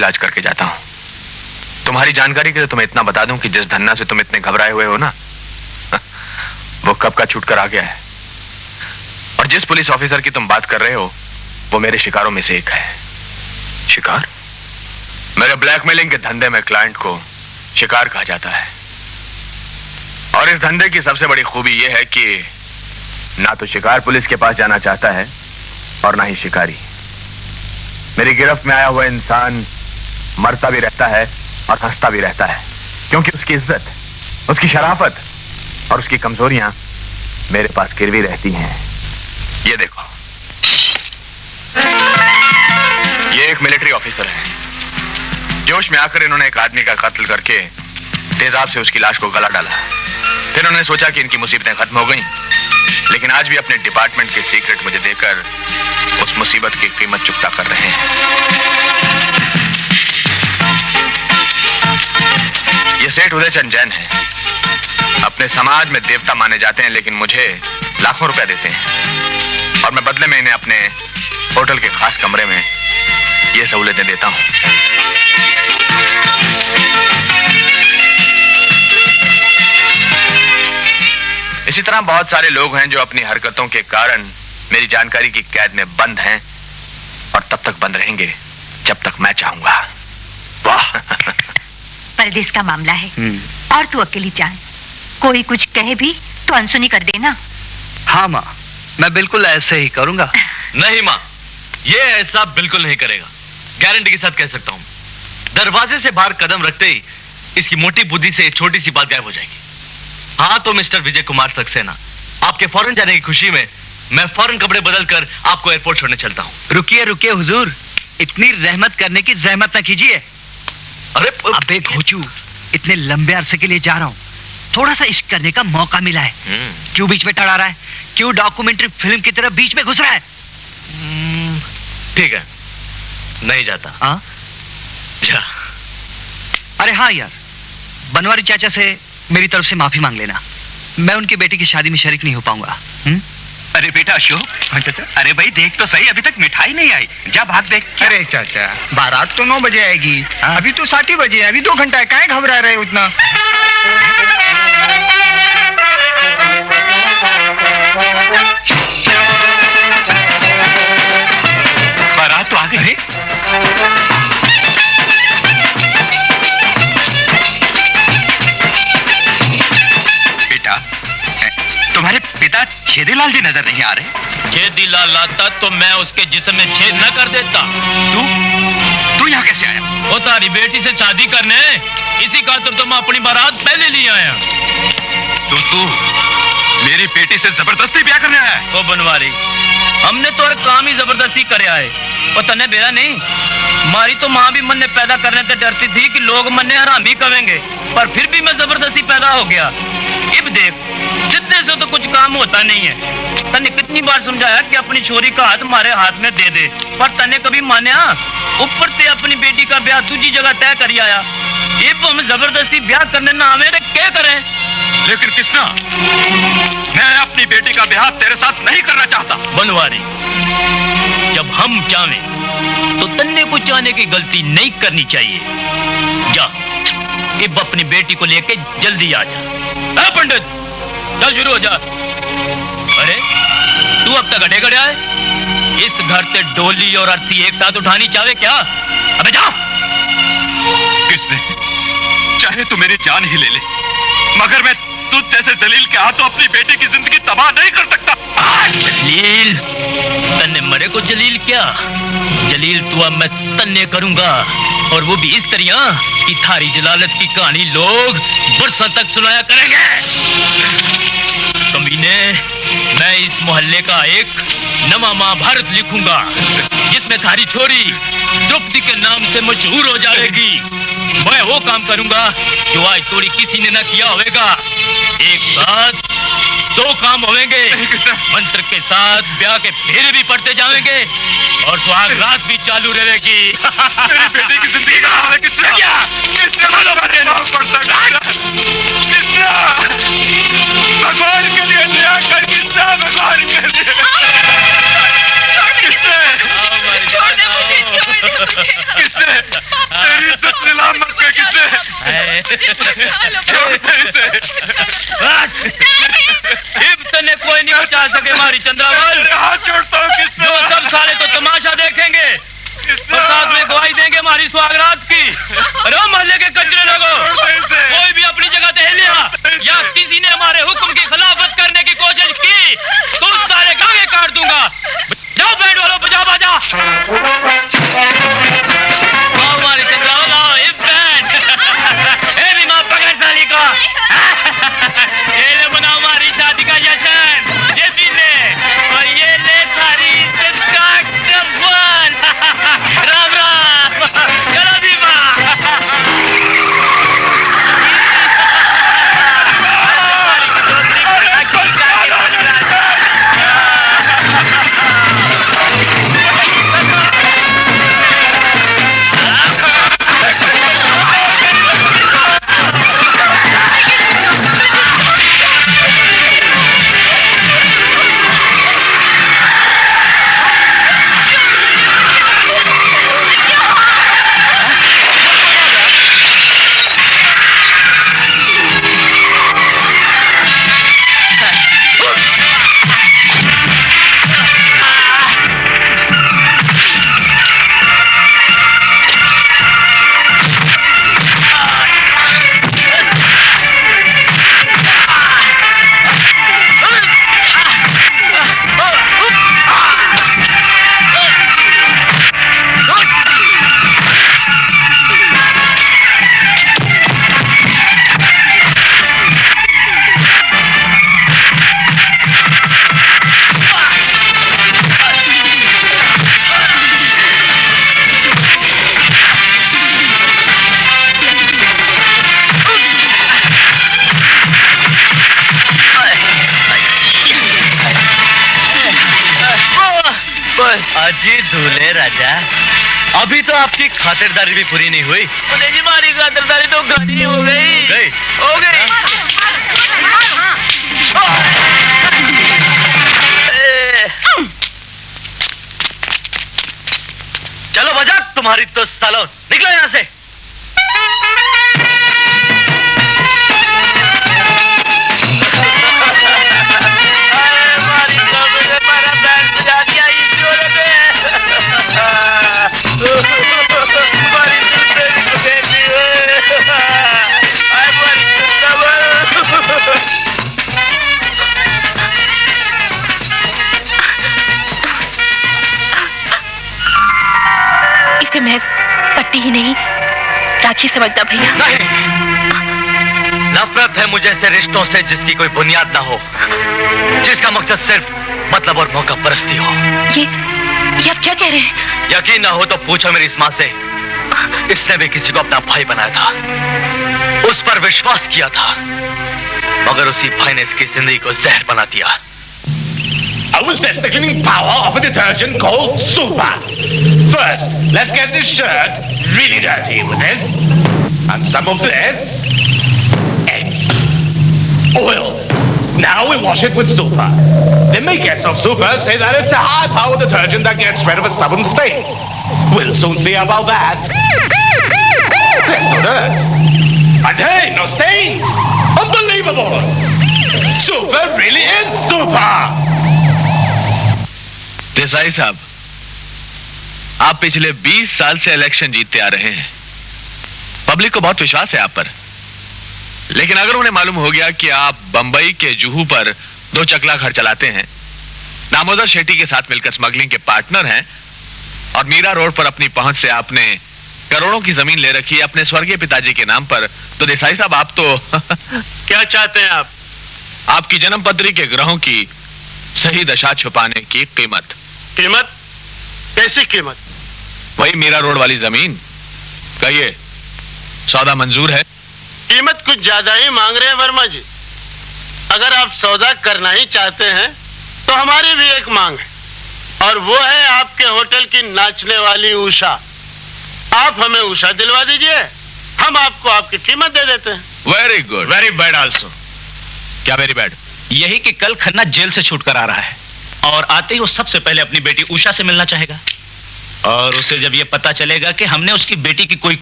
इलाज करके जाता हूं। तुम्हारी जानकारी के लिए तुम्हें इतना बता दूं कि जिस धन्ना से तुम इतने घबराए हुए हो ना, वो कब का छूट कर आ गया है। और जिस पुलिस ऑफिसर की तुम बात कर रहे हो, वो मेरे शिकारों में से एक है। शिकार? मेरे ब्लैकमेलिंग के धंधे में क्लाइंट को शिकार कहा जाता है। और इस धंधे की सबसे बड़ी खूबी यह है कि ना तो शिकार पुलिस के पास जाना चाहता है और ना ही शिकारी। मेरी गिरफ्त में आया हुआ इंसान मरता भी रहता है और हंसता भी रहता है, क्योंकि उसकी इज्जत, उसकी शराफत और उसकी कमजोरियां मेरे पास गिरवी रहती हैं। ये देखो, ये एक मिलिट्री ऑफिसर है। जोश में आकर इन्होंने एक आदमी का कत्ल करके तेजाब से उसकी लाश को गला डाला। फिर उन्होंने सोचा कि इनकी मुसीबतें खत्म हो गईं, लेकिन आज भी अपने डिपार्टमेंट के सीक्रेट मुझे देकर उस मुसीबत की कीमत चुकता कर रहे हैं। ये सेठ उदयचंद जैन है। अपने समाज में देवता माने जाते हैं, लेकिन मुझे लाखों रुपया देते हैं और मैं बदले में इन्हें अपने होटल के खास कमरे में ये सहूलतें देता हूं। इसी तरह बहुत सारे लोग हैं जो अपनी हरकतों के कारण मेरी जानकारी की कैद में बंद हैं और तब तक बंद रहेंगे जब तक मैं चाहूंगा। वाह! परदेश का मामला है और तू अकेली जान, कोई कुछ कहे भी तो अनसुनी कर देना। हाँ माँ, मैं बिल्कुल ऐसे ही करूंगा। नहीं माँ, ये ऐसा बिल्कुल नहीं करेगा, गारंटी के साथ कह सकता हूँ। दरवाजे से बाहर कदम रखते ही इसकी मोटी बुद्धि से एक छोटी सी बात गायब हो जाएगी। हाँ तो मिस्टर विजय कुमार सक्सेना, आपके फौरन जाने की खुशी में मैं फौरन कपड़े बदलकर आपको एयरपोर्ट छोड़ने चलता हूँ। रुकिए रुकिए हुजूर, इतनी रहमत करने की जहमत न कीजिए। अरे अबे घोचू, इतने लंबे अरसे के लिए जा रहा हूँ, थोड़ा सा इश्क करने का मौका मिला है। क्यों बीच में टड़ा रहा है? क्यों डॉक्यूमेंट्री फिल्म की तरह बीच में घुस रहा है? ठीक है, नहीं जाता। हाँ जा। अरे हाँ यार, बनवारी चाचा से मेरी तरफ से माफी मांग लेना, मैं उनकी बेटी की शादी में शरीक नहीं हो पाऊंगा। अरे बेटा अशोक। हाँ चाचा। अरे भाई देख तो सही, अभी तक मिठाई नहीं आई, जा भाग देख। अरे चाचा, बारात तो 9 बजे आएगी। हाँ? अभी तो 7 ही बजे, अभी 2 घंटा है, काहे घबरा रहे उतना? बारात तो आ गई। बेटा, तुम्हारे पिता छेदीलाल जी नजर नहीं आ रहे। छेदीलाल लाता तो मैं उसके जिस्म में छेद न कर देता। तू यहाँ कैसे आया? वो तारी बेटी से शादी करने, इसी खातिर तो मैं अपनी बारात पहले ले आया। तो तू मेरी बेटी से जबरदस्ती ब्याह करने आया है? ओ बनवारी, हमने तो काम ही जबरदस्ती करया है, और तने बेरा नहीं। मारी तो माँ भी मन ने पैदा करने से डरती थी कि लोग मन ने हरामी कहेंगे, पर फिर भी मैं जबरदस्ती पैदा हो गया। अब देख, सीधे से तो कुछ काम होता नहीं है। तने कितनी बार समझाया कि अपनी छोरी का हाथ हमारे हाथ में दे दे, पर तने कभी मान्या। ऊपर से अपनी बेटी का ब्याह दूसरी जगह तय कर आया। अब हम जबरदस्ती ब्याह करने ना हमें क्या करें? लेकिन कृष्णा, मैं अपनी बेटी का ब्याह तेरे साथ नहीं करना चाहता। बनवारी, जब हम चाहें तो तन्ने को चाहने की गलती नहीं करनी चाहिए। जा, अब अपनी बेटी को लेके जल्दी आ जा। पंडित, चल शुरू हो जा। अरे तू अब तक अड़े गड़ा है? इस घर से डोली और अर्थी एक साथ उठानी चाहे क्या? अबे जा। किसने? चाहे तू मेरी जान ही ले ले, मगर मैं तुझ जैसे जलील के हाथों अपनी बेटी की जिंदगी तबाह नहीं कर सकता। जलील? तन्ने मरे को जलील क्या? जलील तू अब मैं तन्ने करूंगा, और वो भी इस तरह कि थारी जलालत की कहानी लोग बरसों तक सुनाया करेंगे। कमीने, मैं इस मोहल्ले का एक नवा महाभारत लिखूंगा, जिसमें थारी छोरी द्रौपदी के नाम से मशहूर हो जाएगी। मैं वो काम करूंगा जो आज थोड़ी किसी ने ना किया होगा। एक साथ 2 काम होंगे। मंत्र के साथ ब्याह के फेरे भी पड़ते जाएंगे और सुहाग रात भी चालू रहेगी। मेरी बेटी की जिंदगी का हाल है किसने? भगवान के लिए दया कर, किसने? भगवान के लिए किसने? तने कोई नहीं बचा सके हमारी चंद्रावल। हाथ जोड़ता हूँ किससे? जो सब साले तो तमाशा देखेंगे और साथ में गवाही देंगे हमारी सुहागरात की। अरे मोहल्ले के कचरे लोगों, कोई भी अपनी जगह से हिलिया या किसी ने हमारे हुक्म की खिलाफत करने की कोशिश की तो उस साले का आगे काट दूंगा। जाओ बैंड वालों, बजाओ बाजा। आओ हमारी चंद्रावल, आओ इस बैंड। ए भी माँ पकड़ साली का। ये ले बनाओ हमारी शादी का जश्न, ये भी ले और ये ले सारी इज्जत का कफन। राम राम, चलो भी अजी दूल्हे राजा, अभी तो आपकी खातिरदारी भी पूरी नहीं हुई। जी हमारी खातिरदारी तो गानी हो गई। हो गई। चलो बजा तुम्हारी तो सालो, निकलो यहाँ से। इसे महज पट्टी ही नहीं, राखी समझता भैया। नहीं, नफरत है मुझे ऐसे रिश्तों से जिसकी कोई बुनियाद ना हो, जिसका मकसद सिर्फ मतलब और मौका परस्ती हो। ये आप क्या कह रहे हैं? यकीन ना हो तो पूछो मेरी इस माँ से। इसने भी किसी को अपना भाई बनाया था, उस पर विश्वास किया था, मगर उसी भाई ने इसकी जिंदगी को जहर बना दिया। I will test the cleaning power of a detergent called Super. First, let's get this shirt really dirty with this. And some of this. Eggs. Oil. Now we wash it with Super. The makers of Super say that it's a high-power detergent that gets rid of a stubborn stain. We'll soon see about that. There's no dirt. And hey, no stains. Unbelievable. Super really is Super. Desai साहब, आप पिछले 20 साल से election जीतते आ रहे हैं। Public को बहुत विश्वास है आप पर, लेकिन अगर उन्हें मालूम हो गया कि आप बंबई के जुहू पर 2 चकला घर चलाते हैं, दामोदर शेट्टी के साथ मिलकर स्मगलिंग के पार्टनर हैं और मीरा रोड पर अपनी पहुंच से आपने करोड़ों की जमीन ले रखी है अपने स्वर्गीय पिताजी के नाम पर, तो देसाई साहब आप तो क्या चाहते हैं आप? आपकी जन्मपत्री के ग्रहों की सही दशा छुपाने की कीमत। कीमत? कैसी कीमत? वही मीरा रोड वाली जमीन। कहिए, सौदा मंजूर है? कीमत कुछ ज्यादा ही मांग रहे हैं वर्मा जी। अगर आप सौदा करना ही चाहते हैं तो हमारी भी एक मांग है, और वो है आपके होटल की नाचने वाली उषा। आप हमें उषा दिलवा दीजिए, हम आपको आपकी कीमत दे देते हैं। Very good, very bad also. क्या वेरी बैड? यही कि कल खन्ना जेल से छूट कर आ रहा है और आते ही वो सबसे पहले अपनी बेटी उषा से मिलना चाहेगा, और उसे जब ये पता चलेगा कि हमने उसकी बेटी की कोई